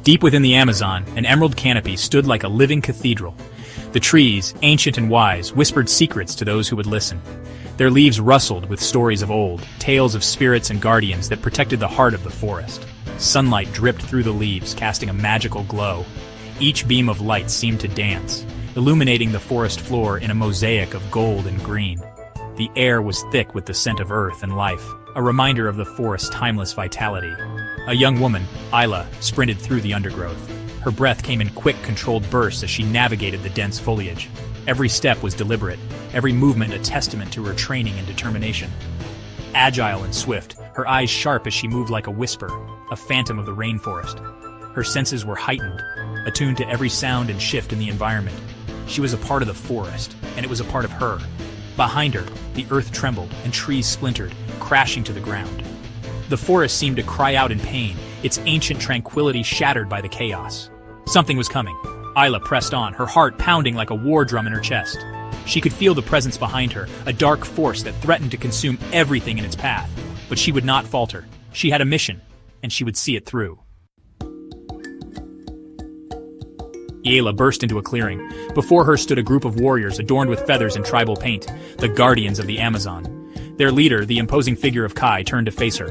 Deep within the Amazon, an emerald canopy stood like a living cathedral. The trees, ancient and wise, whispered secrets to those who would listen. Their leaves rustled with stories of old, tales of spirits and guardians that protected the heart of the forest. Sunlight dripped through the leaves, casting a magical glow. Each beam of light seemed to dance, illuminating the forest floor in a mosaic of gold and green. The air was thick with the scent of earth and life, a reminder of the forest's timeless vitality. A young woman, Isla, sprinted through the undergrowth. Her breath came in quick, controlled bursts as she navigated the dense foliage. Every step was deliberate, every movement a testament to her training and determination. Agile and swift, her eyes sharp as she moved like a whisper, a phantom of the rainforest. Her senses were heightened, attuned to every sound and shift in the environment. She was a part of the forest, and it was a part of her. Behind her, the earth trembled and trees splintered, crashing to the ground. The forest seemed to cry out in pain, its ancient tranquility shattered by the chaos. Something was coming. Isla pressed on, her heart pounding like a war drum in her chest. She could feel the presence behind her, a dark force that threatened to consume everything in its path. But she would not falter. She had a mission, and she would see it through. Isla burst into a clearing. Before her stood a group of warriors adorned with feathers and tribal paint, the guardians of the Amazon. Their leader, the imposing figure of Kai, turned to face her.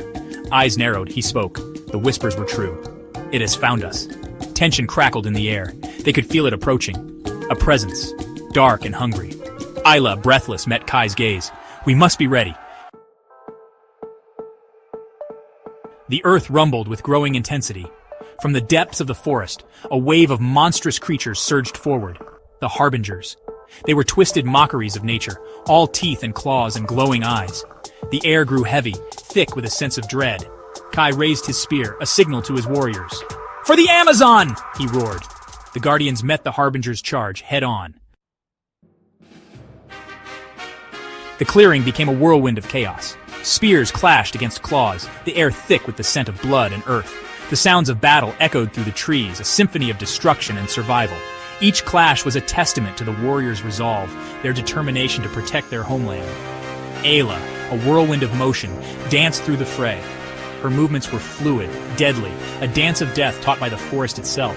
Eyes narrowed, he spoke. The whispers were true. "It has found us." Tension crackled in the air. They could feel it approaching. A presence, dark and hungry. Isla, breathless, met Kai's gaze. "We must be ready." The earth rumbled with growing intensity. From the depths of the forest, a wave of monstrous creatures surged forward. The Harbingers. They were twisted mockeries of nature, all teeth and claws and glowing eyes. The air grew heavy, thick with a sense of dread. Kai raised his spear, a signal to his warriors. "For the Amazon!" he roared. The Guardians met the Harbingers' charge head-on. The clearing became a whirlwind of chaos. Spears clashed against claws, the air thick with the scent of blood and earth. The sounds of battle echoed through the trees, a symphony of destruction and survival. Each clash was a testament to the warriors' resolve, their determination to protect their homeland. Ayla, a whirlwind of motion, danced through the fray. Her movements were fluid, deadly, a dance of death taught by the forest itself.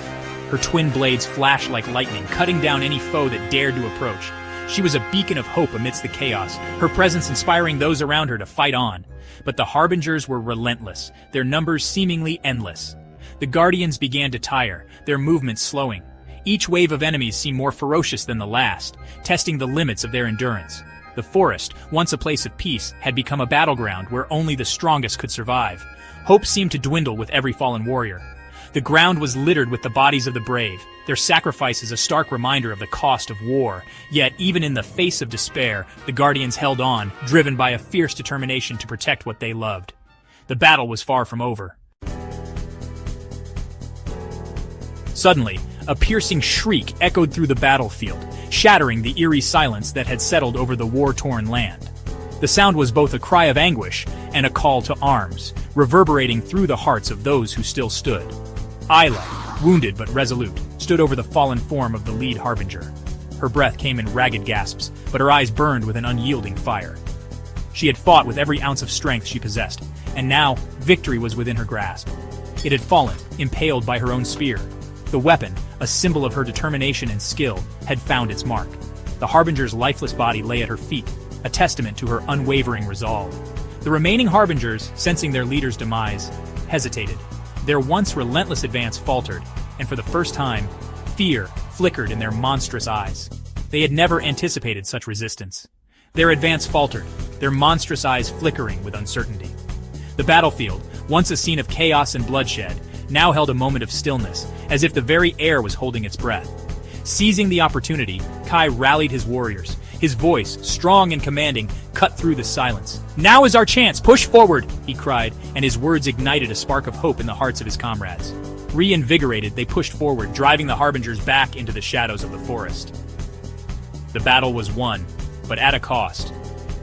Her twin blades flashed like lightning, cutting down any foe that dared to approach. She was a beacon of hope amidst the chaos, her presence inspiring those around her to fight on. But the Harbingers were relentless, their numbers seemingly endless. The Guardians began to tire, their movements slowing. Each wave of enemies seemed more ferocious than the last, testing the limits of their endurance. The forest, once a place of peace, had become a battleground where only the strongest could survive. Hope seemed to dwindle with every fallen warrior. The ground was littered with the bodies of the brave, their sacrifices a stark reminder of the cost of war. Yet, even in the face of despair, the Guardians held on, driven by a fierce determination to protect what they loved. The battle was far from over. Suddenly, a piercing shriek echoed through the battlefield, shattering the eerie silence that had settled over the war-torn land. The sound was both a cry of anguish and a call to arms, reverberating through the hearts of those who still stood. Isla, wounded but resolute, stood over the fallen form of the lead Harbinger. Her breath came in ragged gasps, but her eyes burned with an unyielding fire. She had fought with every ounce of strength she possessed, and now victory was within her grasp. It had fallen, impaled by her own spear. The weapon, a symbol of her determination and skill, had found its mark. The Harbinger's lifeless body lay at her feet, a testament to her unwavering resolve. The remaining Harbingers, sensing their leader's demise, hesitated. Their once relentless advance faltered, and for the first time, fear flickered in their monstrous eyes. They had never anticipated such resistance. Their advance faltered, their monstrous eyes flickering with uncertainty. The battlefield, once a scene of chaos and bloodshed, now held a moment of stillness, as if the very air was holding its breath. Seizing the opportunity, Kai rallied his warriors. His voice, strong and commanding, cut through the silence. "Now is our chance! Push forward!" he cried, and his words ignited a spark of hope in the hearts of his comrades. Reinvigorated, they pushed forward, driving the Harbingers back into the shadows of the forest. The battle was won, but at a cost.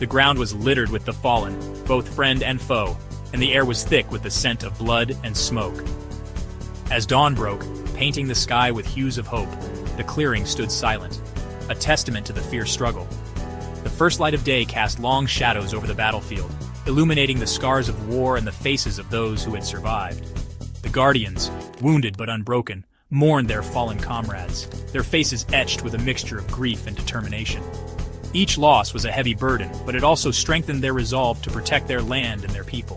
The ground was littered with the fallen, both friend and foe, and the air was thick with the scent of blood and smoke. As dawn broke, painting the sky with hues of hope, the clearing stood silent, a testament to the fierce struggle. The first light of day cast long shadows over the battlefield, illuminating the scars of war and the faces of those who had survived. The Guardians, wounded but unbroken, mourned their fallen comrades, their faces etched with a mixture of grief and determination. Each loss was a heavy burden, but it also strengthened their resolve to protect their land and their people.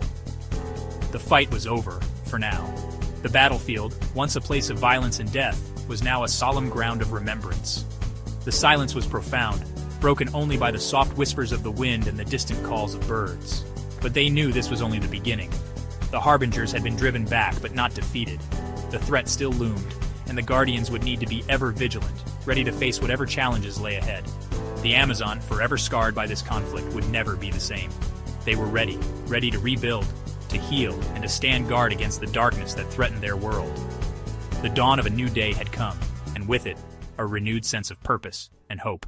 The fight was over, for now. The battlefield, once a place of violence and death, was now a solemn ground of remembrance. The silence was profound, broken only by the soft whispers of the wind and the distant calls of birds. But they knew this was only the beginning. The Harbingers had been driven back, but not defeated. The threat still loomed, and the Guardians would need to be ever vigilant, ready to face whatever challenges lay ahead. The Amazon, forever scarred by this conflict, would never be the same. They were ready to rebuild, to heal, and to stand guard against the darkness that threatened their world. The dawn of a new day had come, and with it, a renewed sense of purpose and hope.